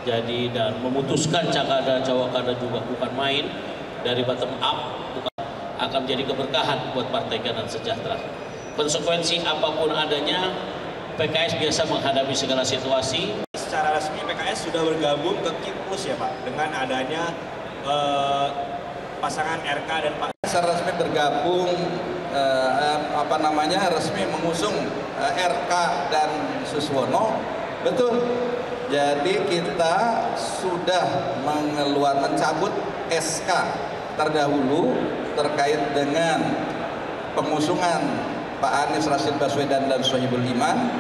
Jadi dan memutuskan Cakada Cawakada juga bukan main, dari bottom up, akan menjadi keberkahan buat Partai Keadilan Sejahtera. Konsekuensi apapun adanya, PKS biasa menghadapi segala situasi. Secara resmi PKS sudah bergabung ke KIPUS ya Pak, dengan adanya pasangan RK dan Pak. Secara resmi bergabung, resmi mengusung RK dan Suswono, betul. Jadi kita sudah mencabut SK terdahulu terkait dengan pengusungan Pak Anies Rashid Baswedan dan Sohibul Iman,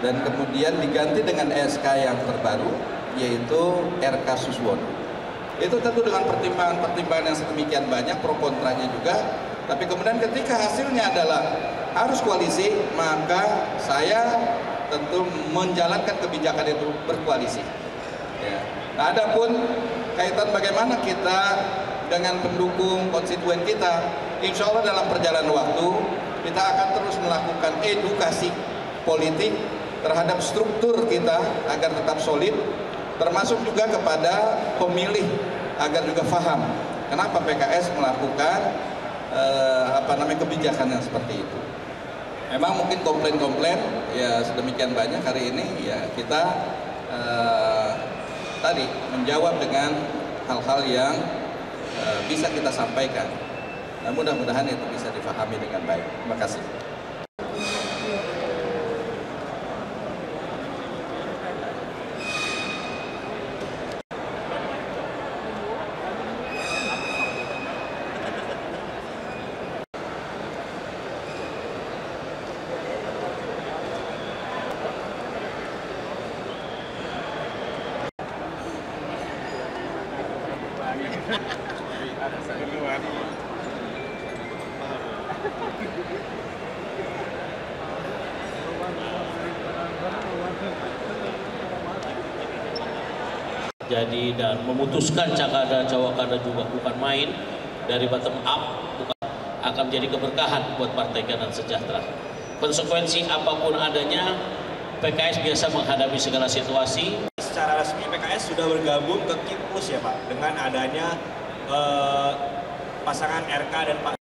dan kemudian diganti dengan SK yang terbaru yaitu RK Suswono. Itu tentu dengan pertimbangan yang sedemikian banyak, pro kontranya juga. Tapi kemudian ketika hasilnya adalah harus koalisi, maka saya tentu menjalankan kebijakan itu berkoalisi. Ya. Nah, adapun kaitan bagaimana kita dengan pendukung konstituen kita, insya Allah dalam perjalanan waktu kita akan terus melakukan edukasi politik terhadap struktur kita agar tetap solid, termasuk juga kepada pemilih agar juga paham kenapa PKS melakukan kebijakan yang seperti itu. Memang mungkin komplain-komplain ya sedemikian banyak hari ini, ya kita tadi menjawab dengan hal-hal yang bisa kita sampaikan. Nah, mudah-mudahan itu bisa difahami dengan baik. Terima kasih. Jadi dan memutuskan Cakada Cawakada juga bukan main, dari bottom up, akan menjadi keberkahan buat Partai Keadilan Sejahtera. Konsekuensi apapun adanya, PKS biasa menghadapi segala situasi. Secara resmi PKS sudah bergabung ke KIPUS ya Pak, dengan adanya pasangan RK dan Pak.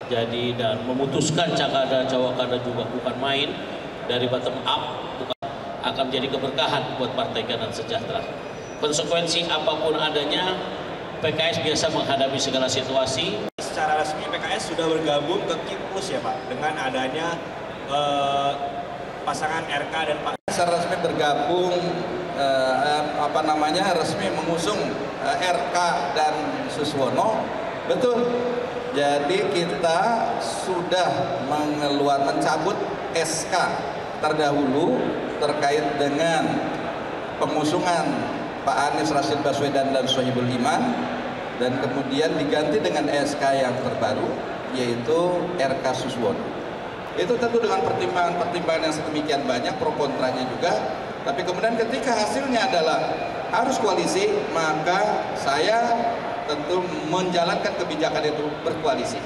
Jadi dan memutuskan Cakada Cawakada juga bukan main, dari bottom up, akan menjadi keberkahan buat Partai Keadilan Sejahtera. Konsekuensi apapun adanya, PKS biasa menghadapi segala situasi. Secara resmi PKS sudah bergabung ke KIPUS ya Pak, dengan adanya pasangan RK dan Pak. Secara resmi bergabung, resmi mengusung RK dan Suswono, betul. Jadi kita sudah mencabut SK terdahulu terkait dengan pengusungan Pak Anies Rashid Baswedan dan Sohibul Iman, dan kemudian diganti dengan SK yang terbaru yaitu RK Suswono. Itu tentu dengan pertimbangan yang sedemikian banyak, pro kontranya juga. Tapi kemudian ketika hasilnya adalah harus koalisi, maka saya tentu menjalankan kebijakan itu berkoalisi.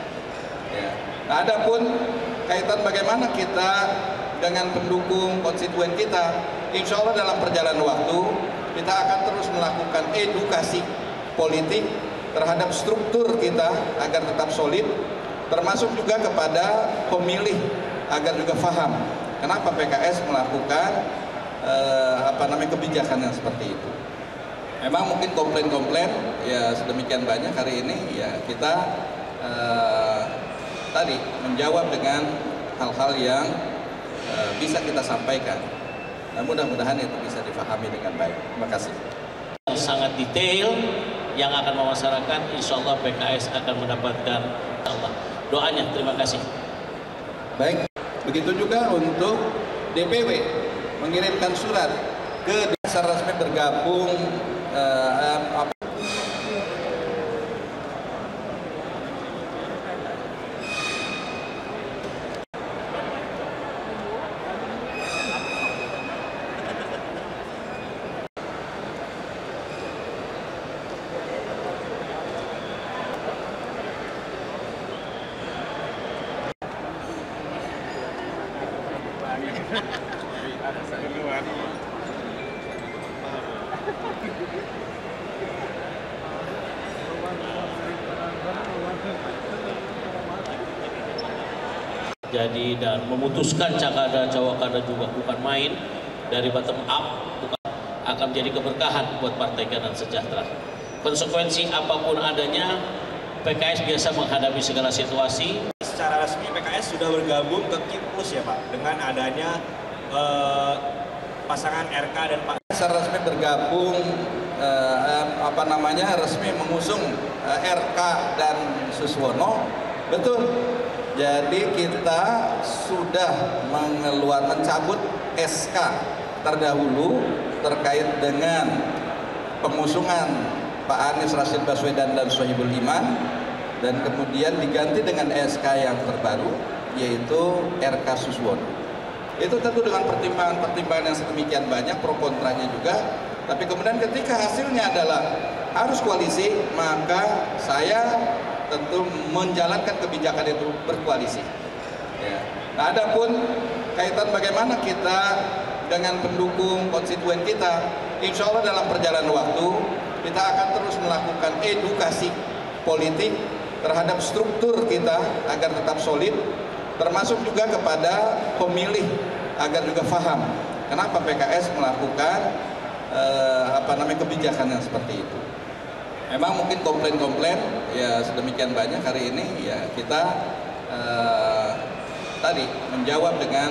Ya. Nah, adapun kaitan bagaimana kita dengan pendukung konstituen kita, insya Allah dalam perjalanan waktu kita akan terus melakukan edukasi politik terhadap struktur kita agar tetap solid, termasuk juga kepada pemilih agar juga paham kenapa PKS melakukan kebijakan yang seperti itu. Memang mungkin komplain-komplain ya sedemikian banyak hari ini, ya kita tadi menjawab dengan hal-hal yang bisa kita sampaikan. Nah, mudah-mudahan itu bisa difahami dengan baik. Terima kasih. Yang sangat detail yang akan memasyarakat, insya Allah PKS akan mendapatkan Allah. Doanya, terima kasih. Baik, Begitu juga untuk DPW mengirimkan surat ke dasar resmi bergabung jadi dan memutuskan cakada cawakada juga bukan main, dari bottom up, akan menjadi keberkahan buat Partai Keadilan Sejahtera. Konsekuensi apapun adanya, PKS biasa menghadapi segala situasi. Secara resmi PKS sudah bergabung ke Kim Plus ya Pak, dengan adanya pasangan RK dan Pak. Secara resmi bergabung resmi mengusung RK dan Suswono, betul. Jadi kita sudah mencabut SK terdahulu terkait dengan pengusungan Pak Anies Rashid Baswedan dan Sohibul Iman, dan kemudian diganti dengan SK yang terbaru yaitu RK Suswono. Itu tentu dengan pertimbangan yang sedemikian banyak, pro kontranya juga. Tapi kemudian ketika hasilnya adalah harus koalisi, maka saya tentu menjalankan kebijakan itu berkoalisi. Ya. Nah, adapun kaitan bagaimana kita dengan pendukung konstituen kita, insya Allah dalam perjalanan waktu kita akan terus melakukan edukasi politik terhadap struktur kita agar tetap solid, termasuk juga kepada pemilih agar juga paham kenapa PKS melakukan kebijakan yang seperti itu. Memang mungkin komplain-komplain ya sedemikian banyak hari ini, ya kita tadi menjawab dengan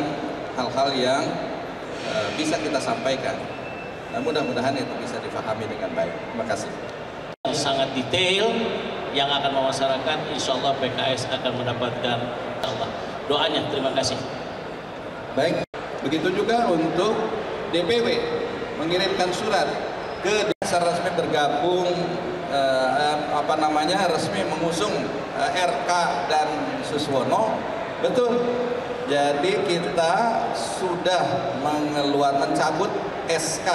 hal-hal yang bisa kita sampaikan. Nah, mudah-mudahan itu bisa difahami dengan baik. Terima kasih. Yang sangat detail yang akan memasyarakatkan, insya Allah PKS akan mendapatkan Allah. Doanya, terima kasih. Baik, begitu juga untuk DPW mengirimkan surat ke dasar resmi bergabung resmi mengusung RK dan Suswono, betul. Jadi kita sudah mencabut SK.